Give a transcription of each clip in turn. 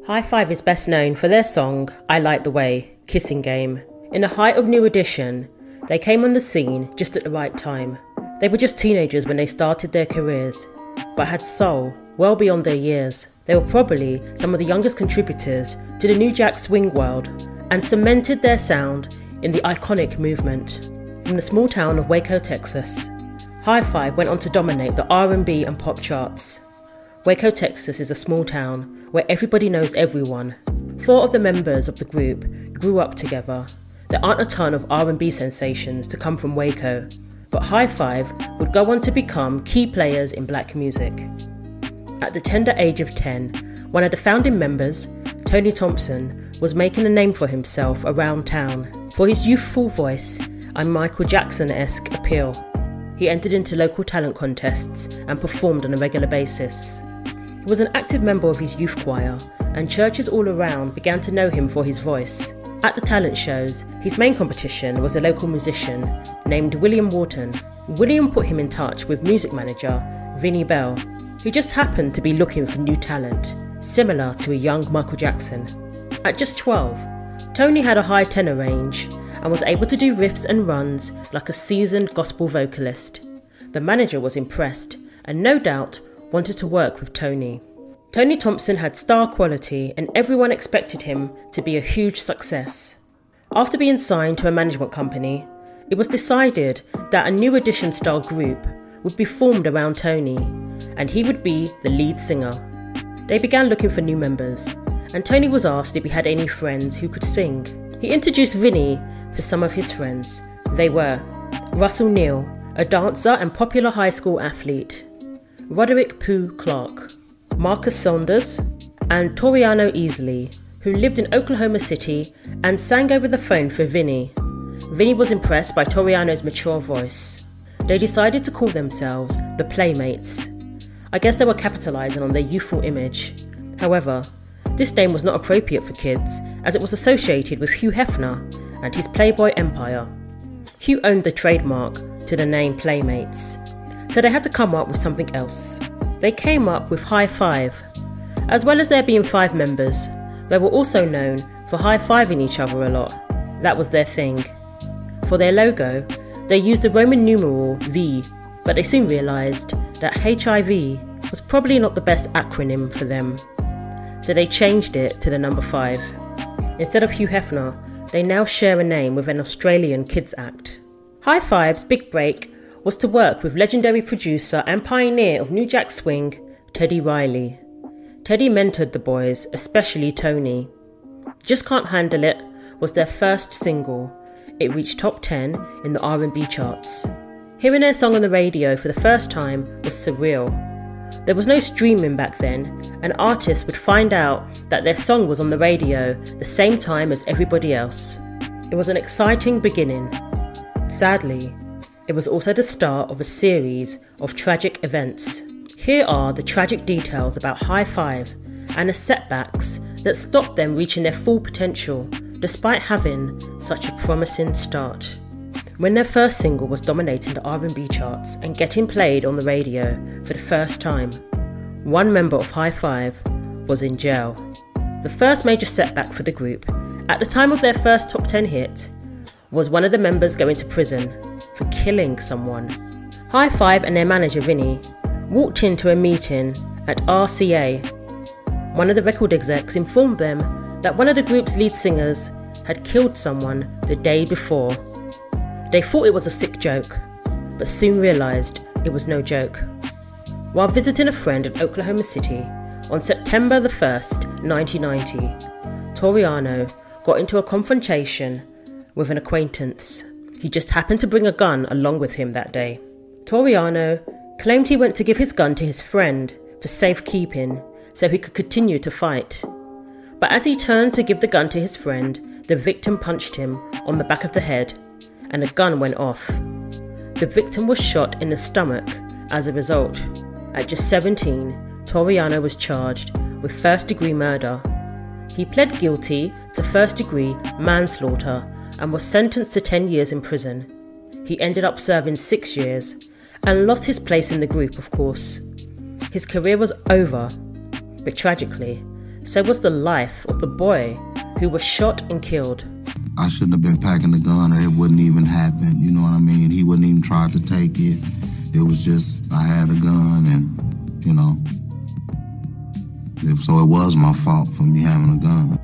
High Five is best known for their song, I Like the Way, Kissing Game. In the height of New Edition, they came on the scene just at the right time. They were just teenagers when they started their careers, but had soul well beyond their years. They were probably some of the youngest contributors to the New Jack Swing world and cemented their sound in the iconic movement. From the small town of Waco, Texas, High Five went on to dominate the R&B and pop charts. Waco, Texas is a small town where everybody knows everyone. 4 of the members of the group grew up together. There aren't a ton of R&B sensations to come from Waco, but High Five would go on to become key players in black music. At the tender age of 10, one of the founding members, Tony Thompson, was making a name for himself around town for his youthful voice and Michael Jackson-esque appeal. He entered into local talent contests and performed on a regular basis. He was an active member of his youth choir, and churches all around began to know him for his voice. At the talent shows, his main competition was a local musician named William Wharton. William put him in touch with music manager Vinnie Bell, who just happened to be looking for new talent, similar to a young Michael Jackson. At just 12, Tony had a high tenor range and was able to do riffs and runs like a seasoned gospel vocalist. The manager was impressed and no doubt wanted to work with Tony. Tony Thompson had star quality and everyone expected him to be a huge success. After being signed to a management company, it was decided that a New Edition style group would be formed around Tony and he would be the lead singer. They began looking for new members and Tony was asked if he had any friends who could sing. He introduced Vinnie to some of his friends. They were Russell Neal, a dancer and popular high school athlete, Roderick Pooh Clark, Marcus Saunders, and Toriano Easley, who lived in Oklahoma City and sang over the phone for Vinnie. Vinnie was impressed by Toriano's mature voice. They decided to call themselves the Playmates. I guess they were capitalizing on their youthful image. However, this name was not appropriate for kids as it was associated with Hugh Hefner and his Playboy empire. Hugh owned the trademark to the name Playmates, so they had to come up with something else. They came up with High Five. As well as there being 5 members, they were also known for high-fiving each other a lot. That was their thing. For their logo, they used the Roman numeral V, but they soon realised that HIV was probably not the best acronym for them, so they changed it to the number 5. Instead of Hugh Hefner, they now share a name with an Australian kids act. High Five's big break was to work with legendary producer and pioneer of New Jack Swing, Teddy Riley. Teddy mentored the boys, especially Tony. Just Can't Handle It was their first single. It reached top 10 in the R&B charts. Hearing their song on the radio for the first time was surreal. There was no streaming back then, and artists would find out that their song was on the radio the same time as everybody else. It was an exciting beginning. Sadly, it was also the start of a series of tragic events. Here are the tragic details about High Five and the setbacks that stopped them reaching their full potential despite having such a promising start. When their first single was dominating the R&B charts and getting played on the radio for the first time, one member of High Five was in jail. The first major setback for the group, at the time of their first top 10 hit, was one of the members going to prison for killing someone. High Five and their manager Vinnie walked into a meeting at RCA. One of the record execs informed them that one of the group's lead singers had killed someone the day before. They thought it was a sick joke, but soon realised it was no joke. While visiting a friend in Oklahoma City on September the 1st, 1990, Toriano got into a confrontation with an acquaintance. He just happened to bring a gun along with him that day. Toriano claimed he went to give his gun to his friend for safekeeping so he could continue to fight. But as he turned to give the gun to his friend, the victim punched him on the back of the head and the gun went off. The victim was shot in the stomach as a result. At just 17, Toriano was charged with first-degree murder. He pled guilty to first-degree manslaughter and was sentenced to 10 years in prison. He ended up serving 6 years and lost his place in the group, of course. His career was over, but tragically, so was the life of the boy who was shot and killed. I shouldn't have been packing the gun or it wouldn't even happen, you know what I mean? He wouldn't even try to take it. It was just, I had a gun and, you know, so it was my fault for me having a gun.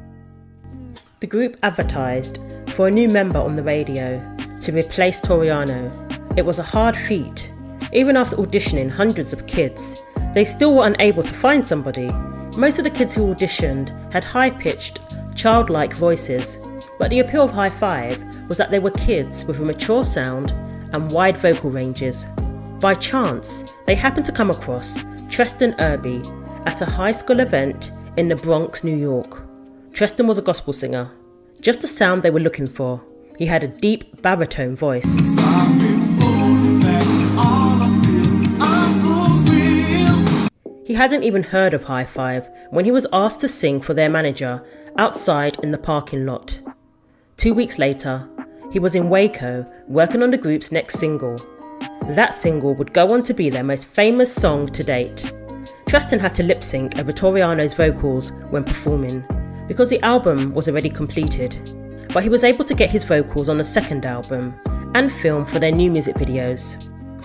The group advertised for a new member on the radio to replace Toriano. It was a hard feat. Even after auditioning hundreds of kids, they still were unable to find somebody. Most of the kids who auditioned had high-pitched, childlike voices, but the appeal of High Five was that they were kids with a mature sound and wide vocal ranges. By chance, they happened to come across Tristan Irby at a high school event in the Bronx, New York. Tristan was a gospel singer, just the sound they were looking for. He had a deep baritone voice. He hadn't even heard of High Five when he was asked to sing for their manager outside in the parking lot. 2 weeks later, he was in Waco working on the group's next single. That single would go on to be their most famous song to date. Tristan had to lip sync over Toriano's vocals when performing because the album was already completed, but he was able to get his vocals on the second album and film for their new music videos.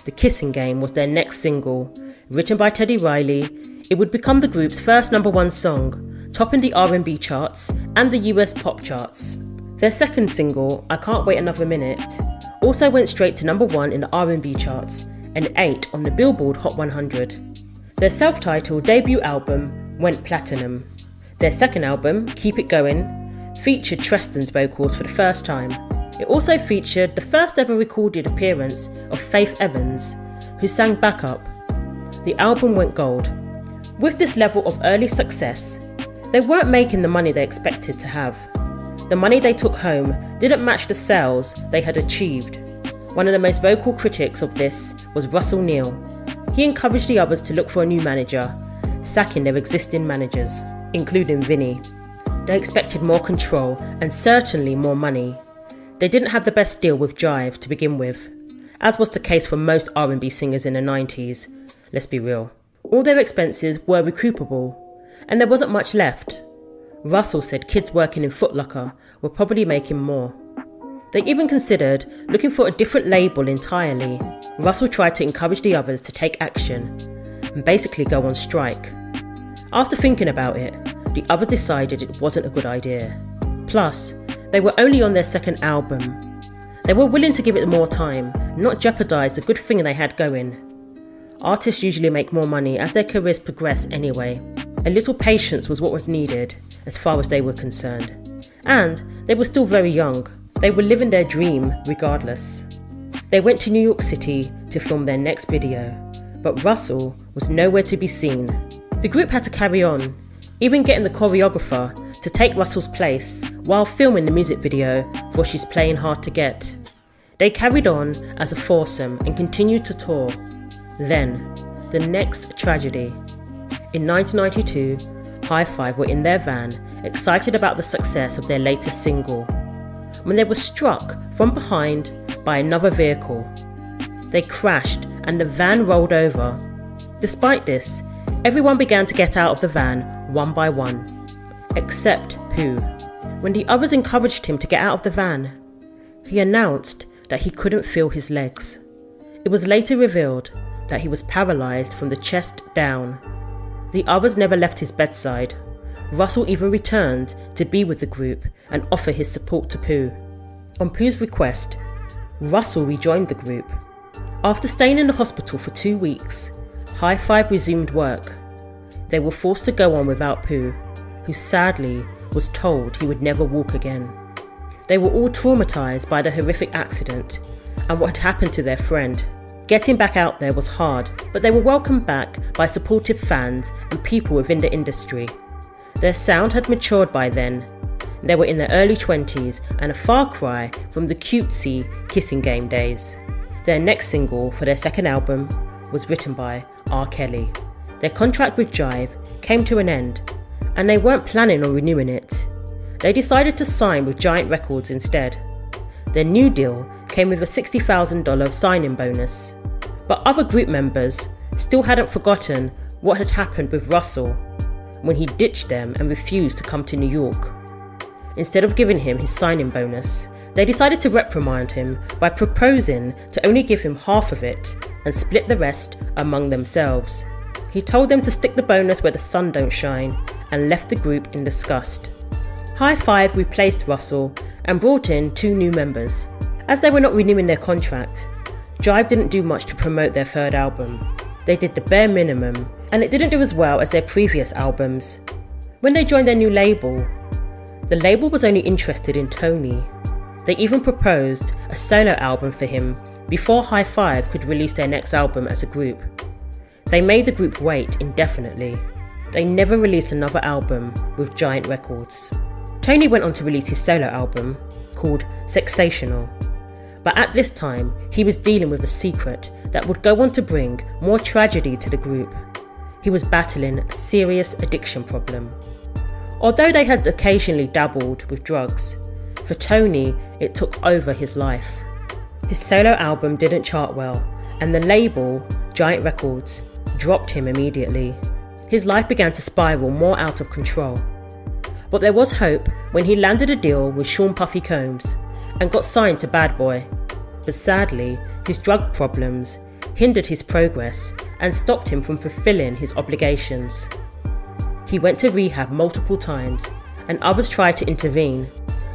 The Kissing Game was their next single. Written by Teddy Riley, it would become the group's first #1 song, topping the R&B charts and the US pop charts. Their second single, I Can't Wait Another Minute, also went straight to #1 in the R&B charts and 8 on the Billboard Hot 100. Their self-titled debut album went platinum. Their second album, Keep It Going, featured Tristan's vocals for the first time. It also featured the first ever recorded appearance of Faith Evans, who sang backup. The album went gold. With this level of early success, they weren't making the money they expected to have. The money they took home didn't match the sales they had achieved. One of the most vocal critics of this was Russell Neal. He encouraged the others to look for a new manager, sacking their existing managers, including Vinny. They expected more control and certainly more money. They didn't have the best deal with Jive to begin with, as was the case for most R&B singers in the 90s, let's be real. All their expenses were recoupable, and there wasn't much left. Russell said kids working in Foot Locker were probably making more. They even considered looking for a different label entirely. Russell tried to encourage the others to take action and basically go on strike. After thinking about it, the others decided it wasn't a good idea. Plus, they were only on their second album. They were willing to give it more time, not jeopardise the good thing they had going. Artists usually make more money as their careers progress anyway. A little patience was what was needed as far as they were concerned. And they were still very young. They were living their dream regardless. They went to New York City to film their next video, but Russell was nowhere to be seen. The group had to carry on, even getting the choreographer to take Russell's place while filming the music video for She's Playing Hard to Get. They carried on as a foursome and continued to tour. Then, the next tragedy. In 1992, High Five were in their van, excited about the success of their latest single, when they were struck from behind by another vehicle. They crashed and the van rolled over. Despite this, everyone began to get out of the van one by one, except Pooh. When the others encouraged him to get out of the van, he announced that he couldn't feel his legs. It was later revealed that he was paralysed from the chest down. The others never left his bedside. Russell even returned to be with the group and offer his support to Pooh. On Pooh's request, Russell rejoined the group. After staying in the hospital for 2 weeks, High Five resumed work. They were forced to go on without Pooh, who sadly was told he would never walk again. They were all traumatised by the horrific accident and what had happened to their friend. Getting back out there was hard, but they were welcomed back by supportive fans and people within the industry. Their sound had matured by then. They were in their early 20s and a far cry from the cutesy Kissing Game days. Their next single for their second album was written by R. Kelly. Their contract with Jive came to an end, and they weren't planning on renewing it. They decided to sign with Giant Records instead. Their new deal came with a $60,000 signing bonus. But other group members still hadn't forgotten what had happened with Russell. when he ditched them and refused to come to New York. Instead of giving him his signing bonus, they decided to reprimand him by proposing to only give him half of it and split the rest among themselves. He told them to stick the bonus where the sun don't shine and left the group in disgust. High Five replaced Russell and brought in 2 new members. As they were not renewing their contract, Jive didn't do much to promote their 3rd album. They did the bare minimum, and it didn't do as well as their previous albums. When they joined their new label, the label was only interested in Tony. They even proposed a solo album for him before High Five could release their next album as a group. They made the group wait indefinitely. They never released another album with Giant Records. Tony went on to release his solo album called Sexational, but at this time he was dealing with a secret that would go on to bring more tragedy to the group. He was battling a serious addiction problem. Although they had occasionally dabbled with drugs, for Tony it took over his life. His solo album didn't chart well, and the label, Giant Records, dropped him immediately. His life began to spiral more out of control. But there was hope when he landed a deal with Sean Puffy Combs and got signed to Bad Boy. But sadly, his drug problems hindered his progress and stopped him from fulfilling his obligations. He went to rehab multiple times and others tried to intervene,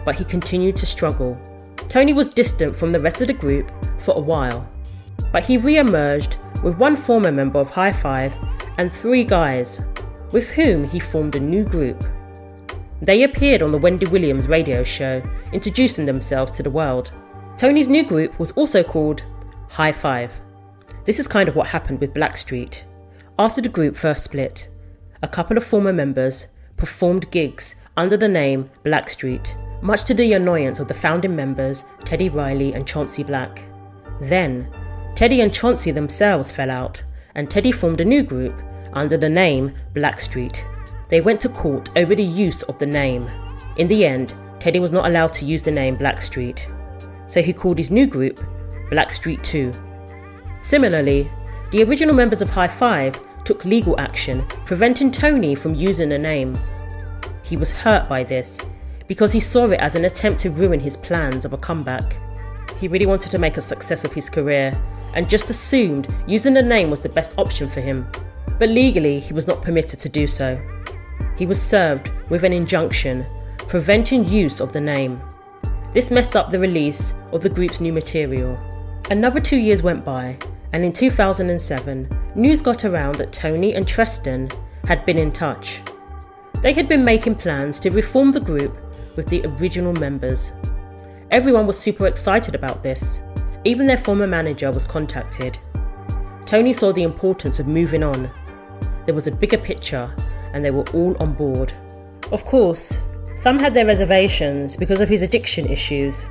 but he continued to struggle. Tony was distant from the rest of the group for a while, but he re-emerged with 1 former member of High Five and 3 guys, with whom he formed a new group. They appeared on the Wendy Williams radio show, introducing themselves to the world. Tony's new group was also called High Five. This is kind of what happened with Blackstreet. After the group first split, a couple of former members performed gigs under the name Blackstreet, much to the annoyance of the founding members Teddy Riley and Chauncey Black. Then, Teddy and Chauncey themselves fell out, and Teddy formed a new group under the name Blackstreet. They went to court over the use of the name. In the end, Teddy was not allowed to use the name Blackstreet, so he called his new group Blackstreet 2. Similarly, the original members of High Five took legal action, preventing Tony from using the name. He was hurt by this, because he saw it as an attempt to ruin his plans of a comeback. He really wanted to make a success of his career, and just assumed using the name was the best option for him. But legally, he was not permitted to do so. He was served with an injunction preventing use of the name. This messed up the release of the group's new material. Another 2 years went by, and in 2007, news got around that Tony and Tristan had been in touch. They had been making plans to reform the group with the original members. Everyone was super excited about this. Even their former manager was contacted. Tony saw the importance of moving on. There was a bigger picture, and they were all on board. Of course, some had their reservations because of his addiction issues,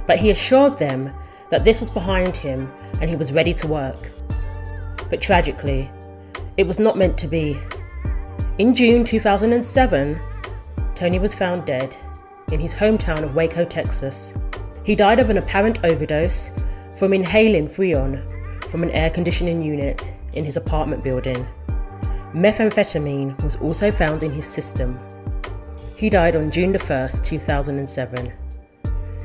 but he assured them that this was behind him and he was ready to work. But tragically, it was not meant to be. In June 2007, Tony was found dead in his hometown of Waco, Texas. He died of an apparent overdose from inhaling Freon from an air conditioning unit in his apartment building. Methamphetamine was also found in his system. He died on June 1st, 2007.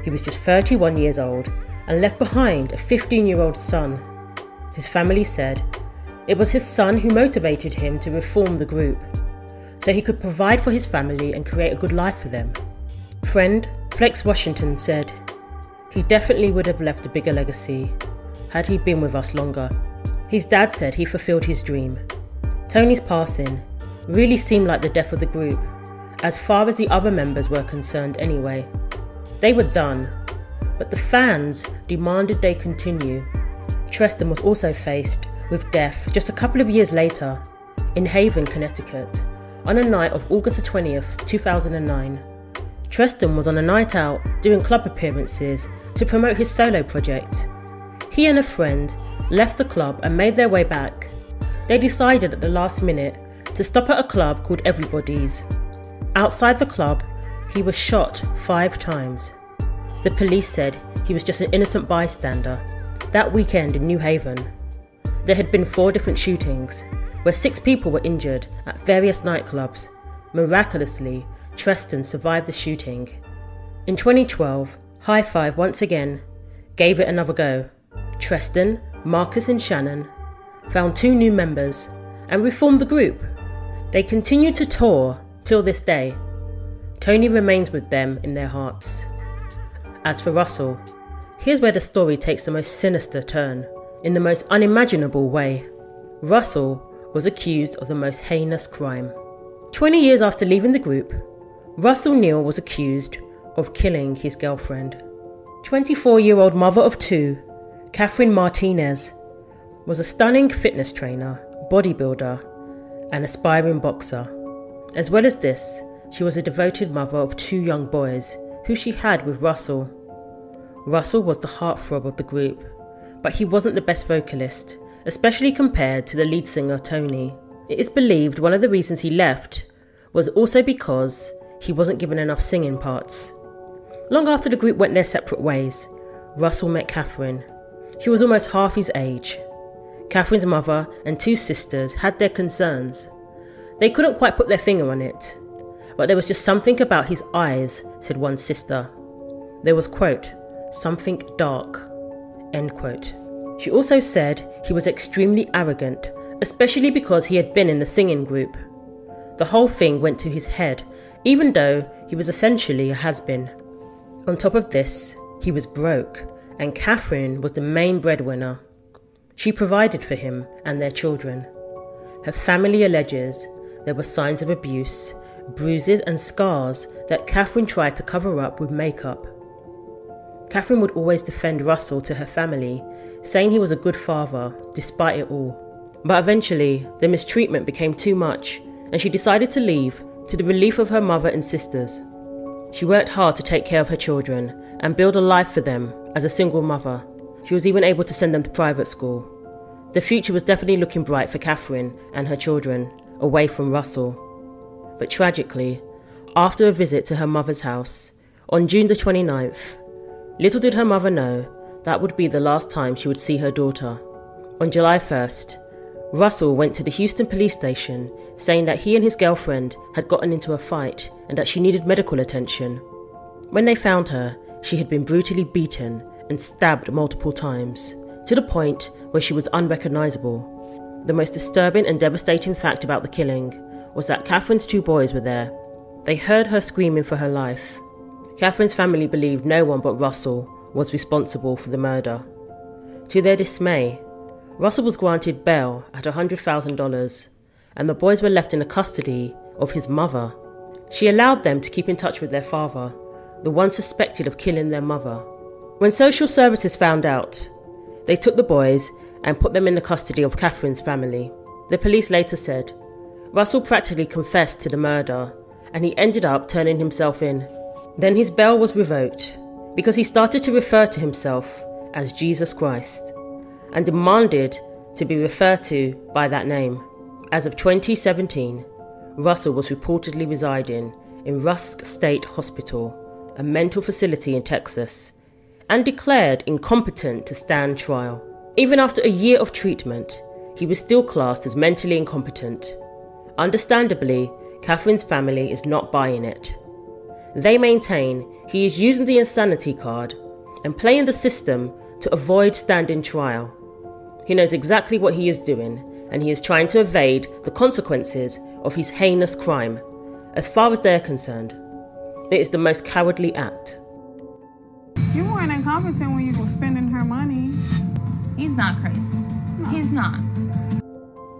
He was just 31 years old and left behind a 15-year-old son. His family said it was his son who motivated him to reform the group, so he could provide for his family and create a good life for them. Friend Flex Washington said, "He definitely would have left a bigger legacy had he been with us longer." His dad said he fulfilled his dream. Tony's passing really seemed like the death of the group, as far as the other members were concerned anyway. They were done, but the fans demanded they continue. Tristan was also faced with death just a couple of years later in Haven, Connecticut, on a night of August 20th, 2009. Tristan was on a night out doing club appearances to promote his solo project. He and a friend left the club and made their way back. They decided at the last minute to stop at a club called Everybody's. Outside the club, he was shot 5 times. The police said he was just an innocent bystander. That weekend in New Haven, there had been 4 different shootings, where 6 people were injured at various nightclubs. Miraculously, Tristan survived the shooting. In 2012, High Five once again gave it another go. Tristan, Marcus and Shannon found 2 new members and reformed the group. They continued to tour till this day. Tony remains with them in their hearts. As for Russell, here's where the story takes the most sinister turn, in the most unimaginable way. Russell was accused of the most heinous crime. 20 years after leaving the group, Russell Neal was accused of killing his girlfriend. 24-year-old mother of 2, Catherine Martinez, was a stunning fitness trainer, bodybuilder, and aspiring boxer. As well as this, she was a devoted mother of 2 young boys, who she had with Russell. Russell was the heartthrob of the group, but he wasn't the best vocalist, especially compared to the lead singer Tony. It is believed one of the reasons he left was also because he wasn't given enough singing parts. Long after the group went their separate ways, Russell met Catherine. She was almost half his age. Catherine's mother and 2 sisters had their concerns. They couldn't quite put their finger on it, but there was just something about his eyes, said one sister. There was, quote, something dark, end quote. She also said he was extremely arrogant, especially because he had been in the singing group. The whole thing went to his head, even though he was essentially a has-been. On top of this, he was broke, and Catherine was the main breadwinner. She provided for him and their children. Her family alleges there were signs of abuse, bruises and scars that Catherine tried to cover up with makeup. Catherine would always defend Russell to her family, saying he was a good father, despite it all. But eventually, the mistreatment became too much, and she decided to leave, to the relief of her mother and sisters. She worked hard to take care of her children and build a life for them as a single mother. She was even able to send them to private school. The future was definitely looking bright for Catherine and her children, away from Russell. But tragically, after a visit to her mother's house, on June the 29th, little did her mother know that would be the last time she would see her daughter. On July 1st, Russell went to the Houston police station saying that he and his girlfriend had gotten into a fight and that she needed medical attention. When they found her, she had been brutally beaten and stabbed multiple times, to the point where she was unrecognizable. The most disturbing and devastating fact about the killing was that Catherine's 2 boys were there. They heard her screaming for her life. Catherine's family believed no one but Russell was responsible for the murder. To their dismay, Russell was granted bail at $100,000, and the boys were left in the custody of his mother. She allowed them to keep in touch with their father, the one suspected of killing their mother. When social services found out, they took the boys and put them in the custody of Catherine's family. The police later said Russell practically confessed to the murder, and he ended up turning himself in. Then his bail was revoked because he started to refer to himself as Jesus Christ and demanded to be referred to by that name. As of 2017, Russell was reportedly residing in Rusk State Hospital, a mental facility in Texas, and declared incompetent to stand trial. Even after a year of treatment, he was still classed as mentally incompetent. Understandably, Catherine's family is not buying it. They maintain he is using the insanity card and playing the system to avoid standing trial. He knows exactly what he is doing, and he is trying to evade the consequences of his heinous crime. As far as they are concerned, it is the most cowardly act. You weren't incompetent when you were spending her money. He's not crazy. No. He's not.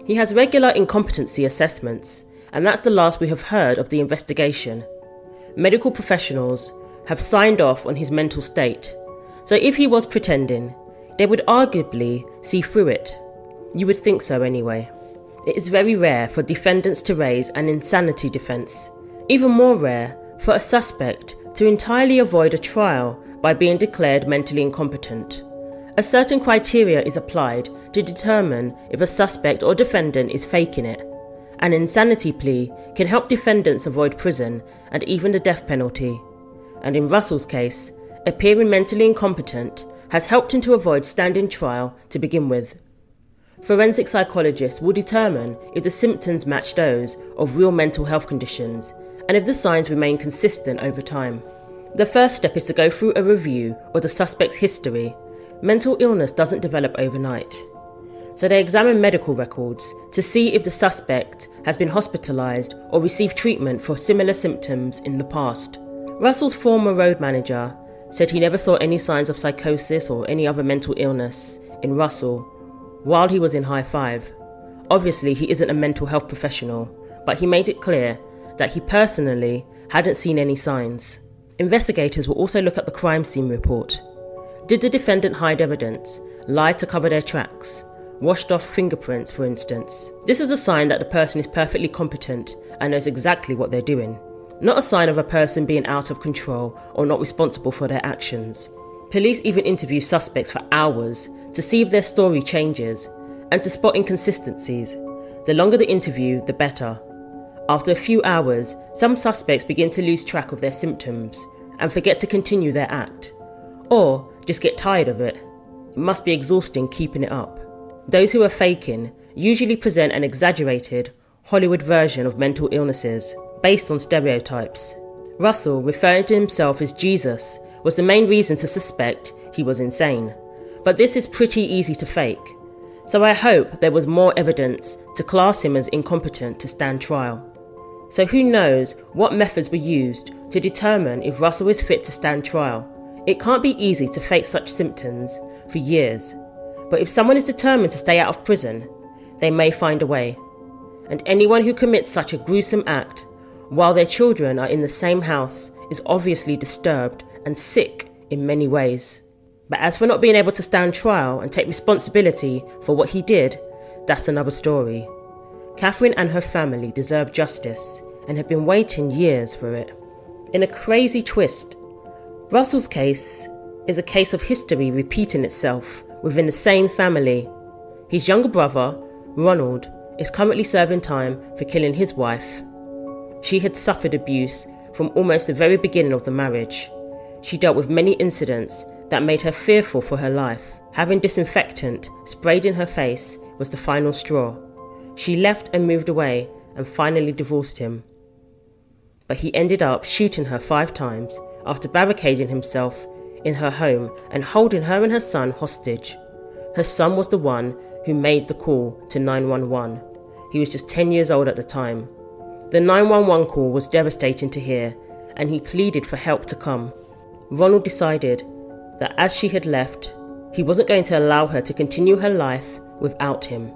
He has regular incompetency assessments, and that's the last we have heard of the investigation. Medical professionals have signed off on his mental state, so if he was pretending, they would arguably see through it. You would think so anyway. It is very rare for defendants to raise an insanity defense. Even more rare for a suspect to entirely avoid a trial by being declared mentally incompetent. A certain criteria is applied to determine if a suspect or defendant is faking it. An insanity plea can help defendants avoid prison and even the death penalty. And in Russell's case, appearing mentally incompetent has helped him to avoid standing trial to begin with. Forensic psychologists will determine if the symptoms match those of real mental health conditions and if the signs remain consistent over time. The first step is to go through a review of the suspect's history. Mental illness doesn't develop overnight. So they examine medical records to see if the suspect has been hospitalised or received treatment for similar symptoms in the past. Russell's former road manager said he never saw any signs of psychosis or any other mental illness in Russell while he was in High Five. Obviously, he isn't a mental health professional, but he made it clear that he personally hadn't seen any signs. Investigators will also look at the crime scene report. Did the defendant hide evidence, lie to cover their tracks, washed off fingerprints, for instance? This is a sign that the person is perfectly competent and knows exactly what they're doing, not a sign of a person being out of control or not responsible for their actions. Police even interview suspects for hours to see if their story changes and to spot inconsistencies. The longer the interview, the better. After a few hours, some suspects begin to lose track of their symptoms and forget to continue their act, or just get tired of it. It must be exhausting keeping it up. Those who are faking usually present an exaggerated Hollywood version of mental illnesses based on stereotypes. Russell, referring to himself as Jesus, was the main reason to suspect he was insane. But this is pretty easy to fake, so I hope there was more evidence to class him as incompetent to stand trial. So who knows what methods were used to determine if Russell is fit to stand trial. It can't be easy to fake such symptoms for years, but if someone is determined to stay out of prison, they may find a way. And anyone who commits such a gruesome act while their children are in the same house is obviously disturbed and sick in many ways. But as for not being able to stand trial and take responsibility for what he did, that's another story. Catherine and her family deserve justice and have been waiting years for it. In a crazy twist, Russell's case is a case of history repeating itself within the same family. His younger brother, Ronald, is currently serving time for killing his wife. She had suffered abuse from almost the very beginning of the marriage. She dealt with many incidents that made her fearful for her life. Having disinfectant sprayed in her face was the final straw. She left and moved away and finally divorced him. But he ended up shooting her 5 times after barricading himself in her home and holding her and her son hostage. Her son was the one who made the call to 911. He was just 10 years old at the time. The 911 call was devastating to hear, and he pleaded for help to come. Ronald decided that as she had left, he wasn't going to allow her to continue her life without him.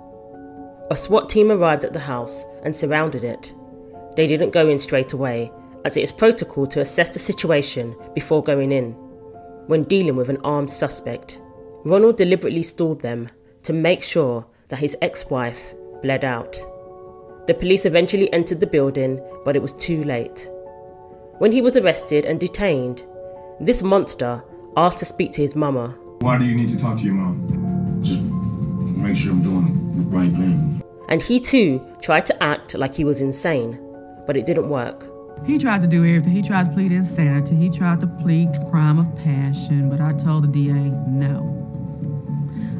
A SWAT team arrived at the house and surrounded it. They didn't go in straight away, as it is protocol to assess the situation before going in. When dealing with an armed suspect, Ronald deliberately stalled them to make sure that his ex-wife bled out. The police eventually entered the building, but it was too late. When he was arrested and detained, this monster asked to speak to his mama. Why do you need to talk to your mom? Just make sure I'm doing the right thing. And he too tried to act like he was insane, but it didn't work. He tried to do everything. He tried to plead insanity. He tried to plead crime of passion, but I told the DA, no.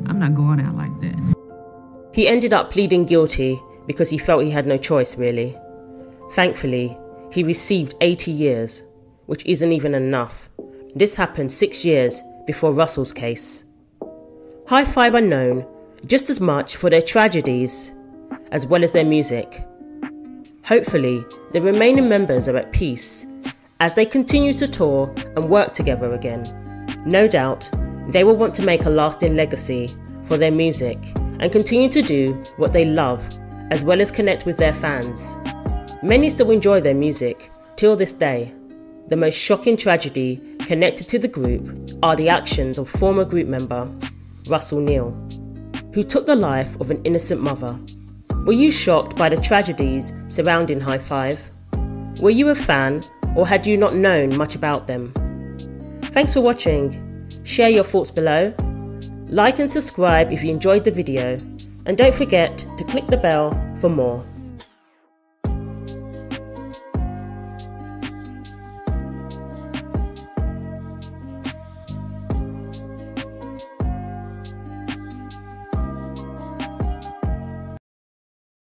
I'm not going out like that. He ended up pleading guilty because he felt he had no choice, really. Thankfully, he received 80 years, which isn't even enough. This happened 6 years before Russell's case. High Five are known just as much for their tragedies as well as their music. Hopefully, the remaining members are at peace as they continue to tour and work together again. No doubt, they will want to make a lasting legacy for their music and continue to do what they love, as well as connect with their fans. Many still enjoy their music till this day. The most shocking tragedy connected to the group are the actions of former group member Russell Neal, who took the life of an innocent mother. Were you shocked by the tragedies surrounding High Five? Were you a fan, or had you not known much about them? Thanks for watching. Share your thoughts below. Like and subscribe if you enjoyed the video, and don't forget to click the bell for more.